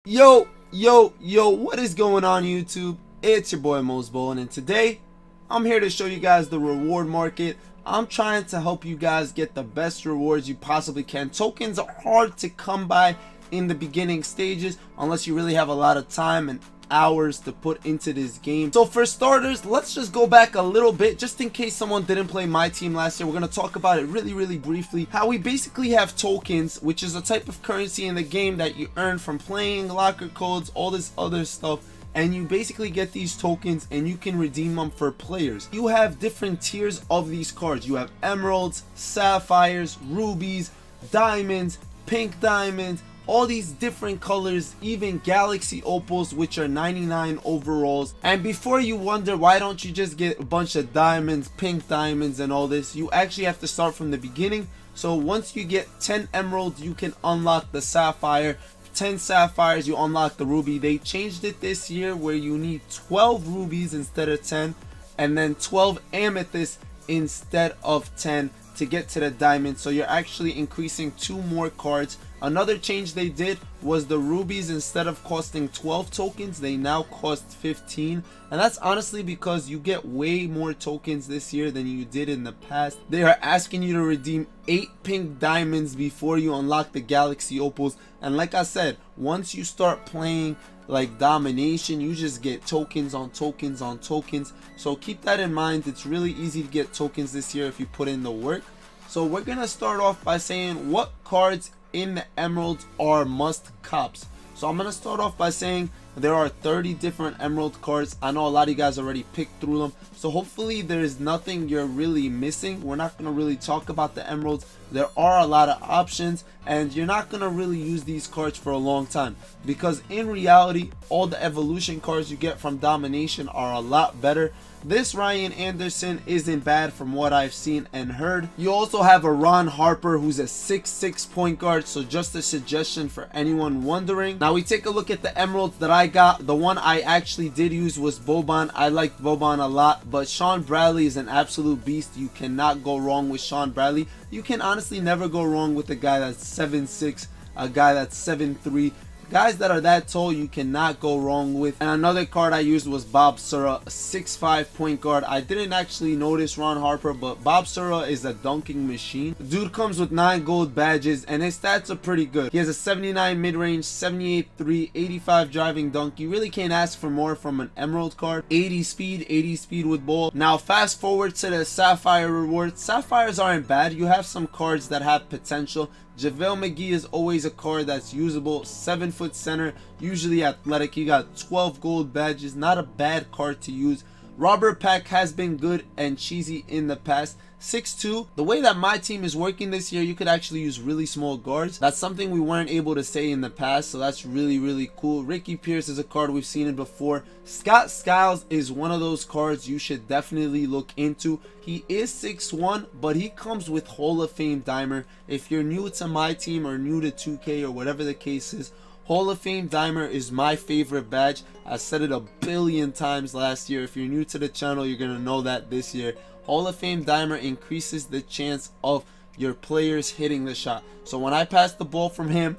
Yo, what is going on YouTube? It's your boy Mosebowling, and today I'm here to show you guys the reward market. I'm trying to help you guys get the best rewards you possibly can. Tokens are hard to come by in the beginning stages unless you really have a lot of time and hours to put into this game. So for starters, let's just go back a little bit just in case someone didn't play my team last year. We're going to talk about it really briefly. How we basically have tokens, which is a type of currency in the game that you earn from playing, locker codes, all this other stuff, and you basically get these tokens and you can redeem them for players. You have different tiers of these cards. You have emeralds, sapphires, rubies, diamonds, pink diamonds, all these different colors, even galaxy opals, which are 99 overalls. And before you wonder why don't you just get a bunch of diamonds, pink diamonds and all this, you actually have to start from the beginning. So once you get 10 emeralds, you can unlock the sapphire. 10 sapphires, you unlock the ruby. They changed it this year where you need 12 rubies instead of 10, and then 12 amethysts instead of 10 to get to the diamond. So you're actually increasing 2 more cards. Another change they did was the rubies, instead of costing 12 tokens, they now cost 15. And that's honestly because you get way more tokens this year than you did in the past. They are asking you to redeem 8 pink diamonds before you unlock the galaxy opals. And like I said, once you start playing like domination, you just get tokens on tokens on tokens. So keep that in mind. It's really easy to get tokens this year if you put in the work. So we're gonna start off by saying what cards in the emeralds are must cops. So I'm gonna start off by saying there are 30 different emerald cards. I know a lot of you guys already picked through them, so hopefully there's nothing you're really missing. We're not gonna really talk about the emeralds. There are a lot of options and you're not gonna really use these cards for a long time, because in reality all the evolution cards you get from domination are a lot better. This Ryan Anderson isn't bad from what I've seen and heard. You also have a Ron Harper who's a 6'6" point guard, so just a suggestion for anyone wondering. Now we take a look at the emeralds that I got. The one I actually did use was Boban. I liked Boban a lot, but Sean Bradley is an absolute beast. You cannot go wrong with Sean Bradley. You can honestly never go wrong with a guy that's 7'6", a guy that's 7'3". Guys that are that tall, you cannot go wrong with. And another card I used was Bob Sura, a 6'5" point guard. I didn't actually notice Ron Harper, but Bob Sura is a dunking machine. The dude comes with 9 gold badges and his stats are pretty good. He has a 79 mid-range, 78 3, 85 driving dunk. You really can't ask for more from an emerald card. 80 speed with ball. Now fast forward to the sapphire rewards. Sapphires aren't bad. You have some cards that have potential. JaVale McGee is always a card that's usable. 7-foot center, usually athletic. He got 12 gold badges. Not a bad card to use. Robert Pack has been good and cheesy in the past. 6'2". The way that my team is working this year, you could actually use really small guards. That's something we weren't able to say in the past, so that's really cool. Ricky Pierce is a card we've seen it before. Scott Skiles is one of those cards you should definitely look into. He is 6'1", but he comes with Hall of Fame Dimer. If you're new to my team or new to 2K or whatever the case is, Hall of Fame Dimer is my favorite badge. I said it a billion times last year. If you're new to the channel, you're gonna know that this year. Hall of Fame Dimer increases the chance of your players hitting the shot. So when I pass the ball from him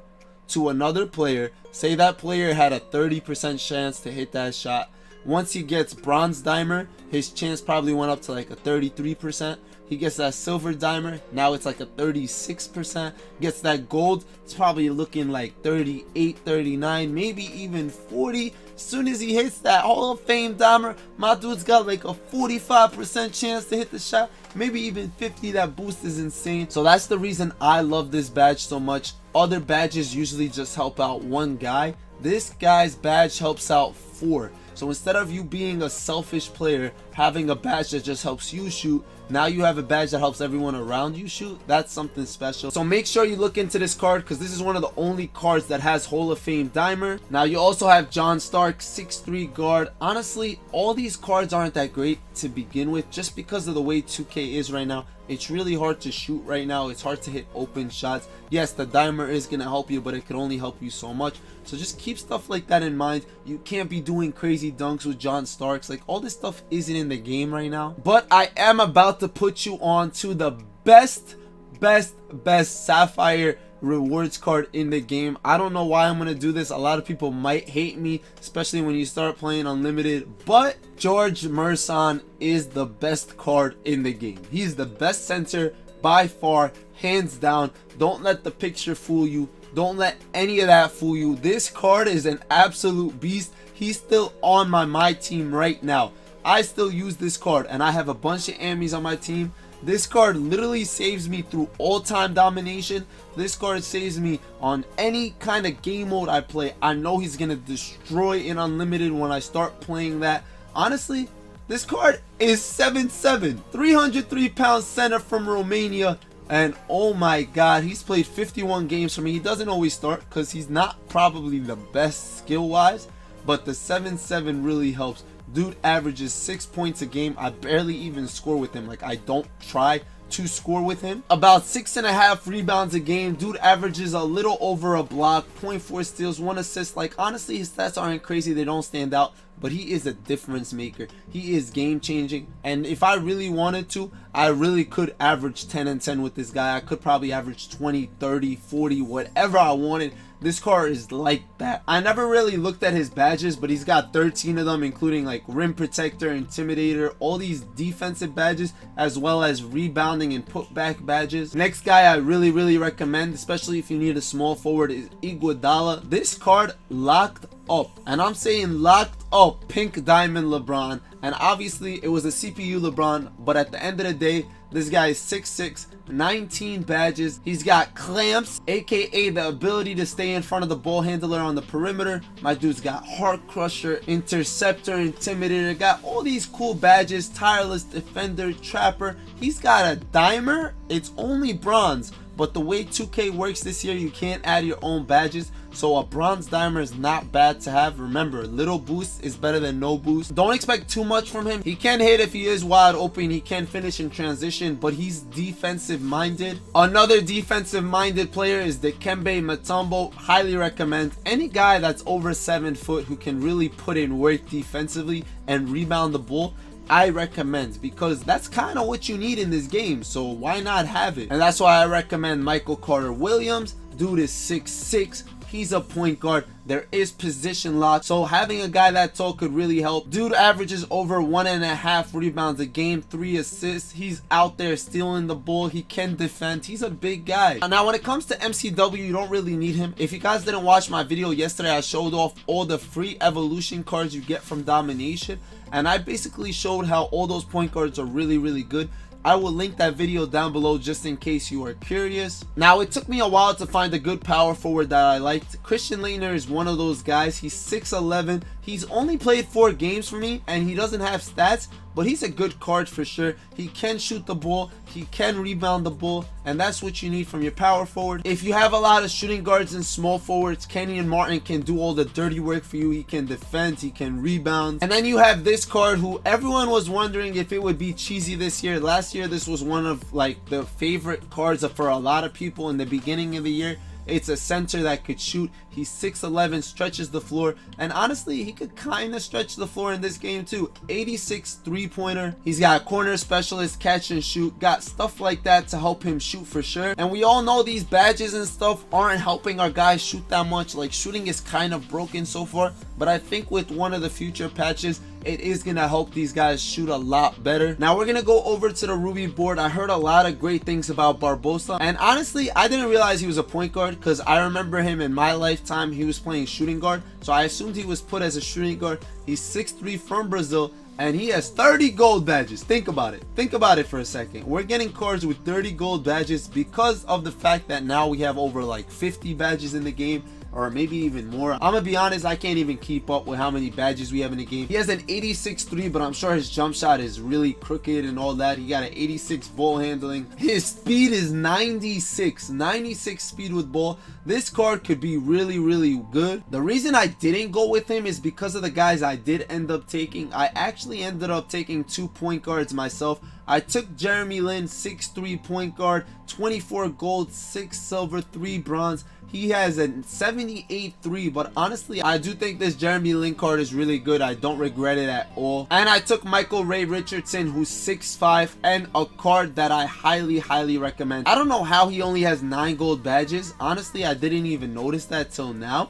to another player, say that player had a 30% chance to hit that shot. Once he gets Bronze Dimer, his chance probably went up to like a 33%. He gets that Silver Dimer, now it's like a 36%. Gets that Gold, it's probably looking like 38, 39, maybe even 40. As soon as he hits that Hall of Fame Dimer, my dude's got like a 45% chance to hit the shot, maybe even 50. That boost is insane. So that's the reason I love this badge so much. Other badges usually just help out one guy. This guy's badge helps out 4. So instead of you being a selfish player, having a badge that just helps you shoot, now you have a badge that helps everyone around you shoot. That's something special. So make sure you look into this card, because this is one of the only cards that has Hall of Fame Dimer. Now you also have John Stark, 6'3" guard. Honestly, all these cards aren't that great to begin with, just because of the way 2K is right now. It's really hard to shoot right now. It's hard to hit open shots. Yes, the Dimer is going to help you, but it can only help you so much. So just keep stuff like that in mind. You can't be doing crazy dunks with John Starks. Like, all this stuff isn't in the game right now. But I am about to put you on to the best Sapphire rewards card in the game. I don't know why I'm gonna do this. A lot of people might hate me, especially when you start playing unlimited, but George Merson is the best card in the game. He's the best center by far, hands down. Don't let the picture fool you. Don't let any of that fool you. This card is an absolute beast. He's still on my team right now. I still use this card, and I have a bunch of Amis on my team. This card literally saves me through all-time domination. This card saves me on any kind of game mode I play. I know he's gonna destroy in unlimited when I start playing that. Honestly, this card is 7'7", 303-pound center from Romania. And oh my god, he's played 51 games for me. He doesn't always start because he's not probably the best skill-wise, but the 7'7" really helps. Dude averages 6 points a game. I barely even score with him. Like, I don't try to score with him. About 6.5 rebounds a game. Dude averages a little over a block, 0.4 steals, 1 assist. Like, honestly, his stats aren't crazy. They don't stand out, but he is a difference maker. He is game changing, and if I really wanted to, I really could average 10 and 10 with this guy. I could probably average 20, 30, 40, whatever I wanted. This card is like that. I never really looked at his badges, but he's got 13 of them, including like rim protector, intimidator, all these defensive badges, as well as rebounding and putback badges. Next guy I really recommend, especially if you need a small forward, is Iguodala. This card locked up, and I'm saying locked up, pink diamond LeBron. And obviously it was a CPU LeBron, but at the end of the day, this guy is 6'6", 19 badges. He's got clamps, aka the ability to stay in front of the ball handler on the perimeter. My dude's got heart crusher, interceptor, intimidator, got all these cool badges, tireless defender, trapper. He's got a dimer. It's only bronze, but the way 2K works this year, you can't add your own badges, so a bronze dimer is not bad to have. Remember, little boost is better than no boost. Don't expect too much from him. He can hit if he is wide open. He can finish in transition, but he's defensive minded. Another defensive minded player is Dikembe Mutombo. Highly recommend. Any guy that's over 7 foot who can really put in work defensively and rebound the ball, I recommend, because that's kind of what you need in this game, so why not have it? And that's why I recommend Michael Carter Williams. Dude is 6'6". He's a point guard. There is position lock, so having a guy that tall could really help. Dude averages over 1.5 rebounds a game, 3 assists. He's out there stealing the ball. He can defend. He's a big guy. Now when it comes to MCW, you don't really need him. If you guys didn't watch my video yesterday, I showed off all the free evolution cards you get from Domination, and I basically showed how all those point guards are really good. I will link that video down below just in case you are curious. Now, it took me a while to find a good power forward that I liked. Christian Laettner is one of those guys. He's 6'11". He's only played 4 games for me, and he doesn't have stats, but he's a good card for sure. He can shoot the ball, he can rebound the ball, and that's what you need from your power forward. If you have a lot of shooting guards and small forwards, Kenyon Martin can do all the dirty work for you. He can defend, he can rebound. And then you have this card who everyone was wondering if it would be cheesy this year. Last year, this was one of like the favorite cards for a lot of people in the beginning of the year. It's a center that could shoot. He's 6'11", stretches the floor, and honestly, he could kind of stretch the floor in this game too. 86 three-pointer. He's got a corner specialist, catch and shoot, got stuff like that to help him shoot for sure. And we all know these badges and stuff aren't helping our guys shoot that much. Like, shooting is kind of broken so far, but I think with one of the future patches, it is gonna help these guys shoot a lot better. Now we're gonna go over to the Ruby board. I heard a lot of great things about Barbosa, and honestly, I didn't realize he was a point guard because I remember him in my lifetime. He was playing shooting guard, so I assumed he was put as a shooting guard. He's 6'3", from Brazil, and he has 30 gold badges. Think about it. Think about it for a second. We're getting cards with 30 gold badges because of the fact that now we have over like 50 badges in the game, or maybe even more. I'm gonna be honest, I can't even keep up with how many badges we have in the game. He has an 86 3, but I'm sure his jump shot is really crooked and all that. He got an 86 ball handling. His speed is 96 speed with ball. This card could be really good. The reason I didn't go with him is because of the guys I did end up taking. I actually ended up taking 2 point guards myself. I took Jeremy Lin, 6'3" point guard, 24 gold, 6 silver, 3 bronze. He has a 78-3, but honestly, I do think this Jeremy Lin card is really good. I don't regret it at all. And I took Michael Ray Richardson, who's 6'5", and a card that I highly recommend. I don't know how he only has 9 gold badges. Honestly, I didn't even notice that till now.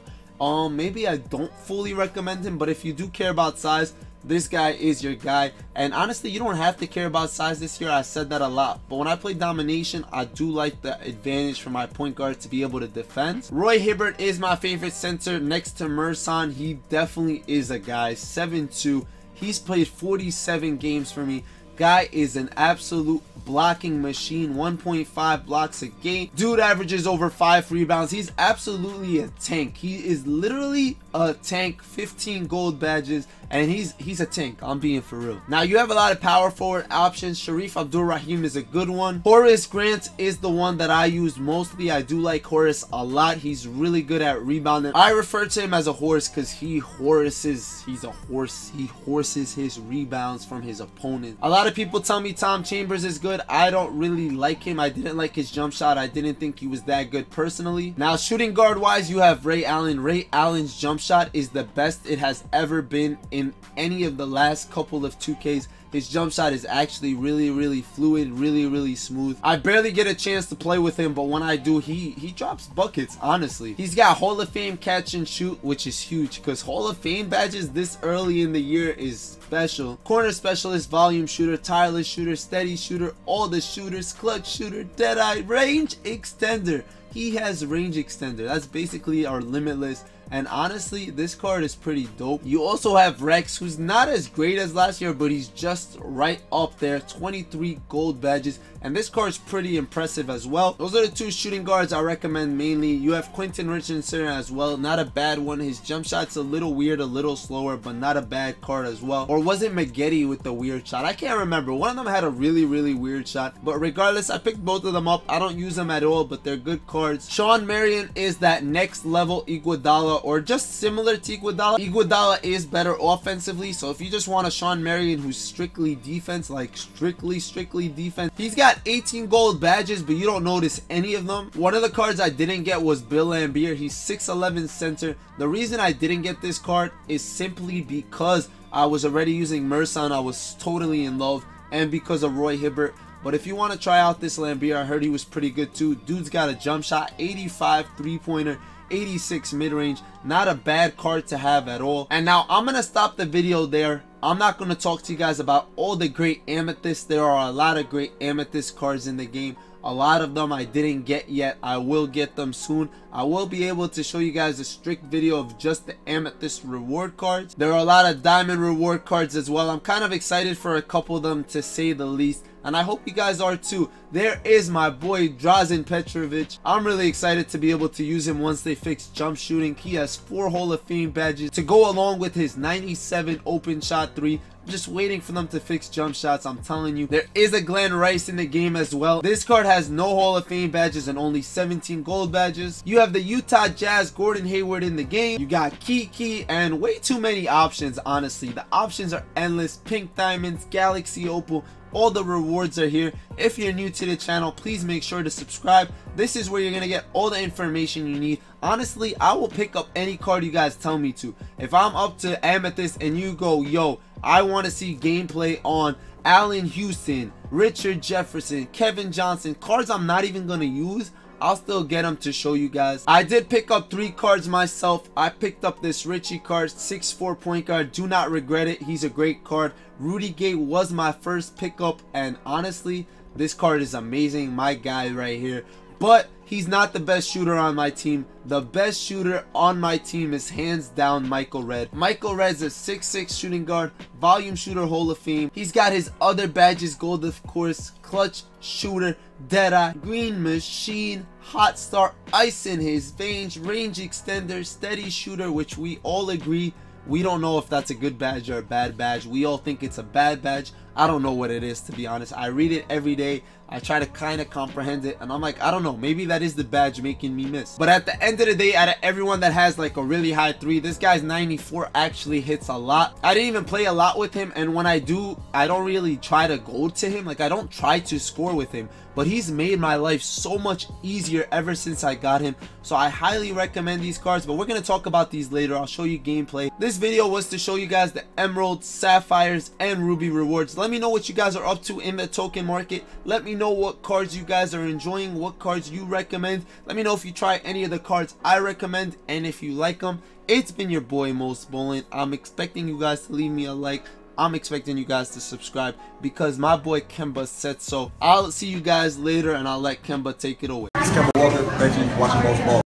Maybe I don't fully recommend him, but if you do care about size, this guy is your guy. And honestly, you don't have to care about size this year. I said that a lot, but when I play domination, I do like the advantage for my point guard to be able to defend. Roy Hibbert is my favorite center next to Merson. He definitely is a guy. 7'2". He's played 47 games for me. Guy is an absolute blocking machine. 1.5 blocks a game. Dude averages over 5 rebounds. He's absolutely a tank. He is literally a tank. 15 gold badges, and he's a tank. I'm being for real. Now you have a lot of power forward options. Sharif Abdul-Rahim is a good one. Horace Grant is the one that I use mostly. I do like Horace a lot. He's really good at rebounding. I refer to him as a horse because he's a horse. He horses his rebounds from his opponent. A lot of people tell me Tom Chambers is good. I don't really like him. I didn't like his jump shot. I didn't think he was that good personally. Now shooting guard wise, you have Ray Allen. Ray Allen's jump shot is the best it has ever been in any of the last couple of 2Ks. His jump shot is actually really fluid, really smooth. I barely get a chance to play with him, but when I do, he drops buckets, honestly. He's got Hall of Fame catch and shoot, which is huge because Hall of Fame badges this early in the year is special. Corner specialist, volume shooter, tireless shooter, steady shooter, all the shooters, clutch shooter, deadeye, range extender. He has range extender. That's basically our limitless. And honestly, this card is pretty dope. You also have Rex, who's not as great as last year, but he's just right up there. 23 gold badges. And this card is pretty impressive as well. Those are the 2 shooting guards I recommend mainly. You have Quentin Richardson as well. Not a bad one. His jump shot's a little weird, a little slower, but not a bad card as well. Or was it Maggette with the weird shot? I can't remember. One of them had a really weird shot. But regardless, I picked both of them up. I don't use them at all, but they're good cards. Shawn Marion is that next level Iguodala, or just similar to Iguodala. Iguodala is better offensively, so if you just want a Shawn Marion who's strictly defense, like strictly defense, he's got 18 gold badges, but you don't notice any of them. One of the cards I didn't get was Bill Laimbeer. He's 6'11" center. The reason I didn't get this card is simply because I was already using Merson. I was totally in love, and because of Roy Hibbert. But if you want to try out this Laimbeer, I heard he was pretty good too. Dude's got a jump shot, 85 3-pointer, 86 mid-range. Not a bad card to have at all. And now I'm gonna stop the video there. I'm not gonna talk to you guys about all the great amethysts. There are a lot of great amethyst cards in the game. A lot of them I didn't get yet. I will get them soon. I will be able to show you guys a strict video of just the amethyst reward cards. There are a lot of diamond reward cards as well. I'm kind of excited for a couple of them, to say the least, and I hope you guys are too. There is my boy Drazen Petrovic. I'm really excited to be able to use him once they fix jump shooting. He has 4 Hall of Fame badges to go along with his 97 open shot 3. I'm just waiting for them to fix jump shots. I'm telling you. There is a Glenn Rice in the game as well. This card has no Hall of Fame badges and only 17 gold badges. You have the Utah Jazz Gordon Hayward in the game. You got Kiki, and way too many options, honestly. The options are endless. Pink Diamonds, Galaxy Opal. All the rewards are here. If you're new to the channel, please make sure to subscribe. This is where you're gonna get all the information you need. Honestly, I will pick up any card you guys tell me to. If I'm up to amethyst and you go, yo, I want to see gameplay on Allen Houston, Richard Jefferson, Kevin Johnson, cards I'm not even gonna use, I'll still get them to show you guys. I did pick up 3 cards myself. I picked up this Richie card, 6'4" point guard. Do not regret it. He's a great card. Rudy Gay was my first pickup, and honestly, this card is amazing. My guy right here. But he's not the best shooter on my team. The best shooter on my team is hands down Michael Redd. Michael Redd's a 6'6" shooting guard, volume shooter, Hall of Fame. He's got his other badges, gold of course, clutch shooter, deadeye, green machine, hot start, ice in his veins, range extender, steady shooter, which we all agree. We don't know if that's a good badge or a bad badge. We all think it's a bad badge. I don't know what it is, to be honest. I read it every day. I try to kind of comprehend it, and I'm like, I don't know, maybe that is the badge making me miss. But at the end of the day, out of everyone that has like a really high 3, this guy's 94 actually hits a lot. I didn't even play a lot with him, and when I do, I don't really try to go to him. Like, I don't try to score with him, but he's made my life so much easier ever since I got him. So I highly recommend these cards, but we're going to talk about these later. I'll show you gameplay. This video was to show you guys the Emerald, Sapphires, and Ruby rewards. Let me know what you guys are up to in the token market. Let me know what cards you guys are enjoying, what cards you recommend. Let me know if you try any of the cards I recommend and if you like them. It's been your boy Most Ballin. I'm expecting you guys to leave me a like. I'm expecting you guys to subscribe because my boy Kemba said so. I'll see you guys later, and I'll let Kemba take it away. It's Kemba Walker. Thank you for watching Most Ball.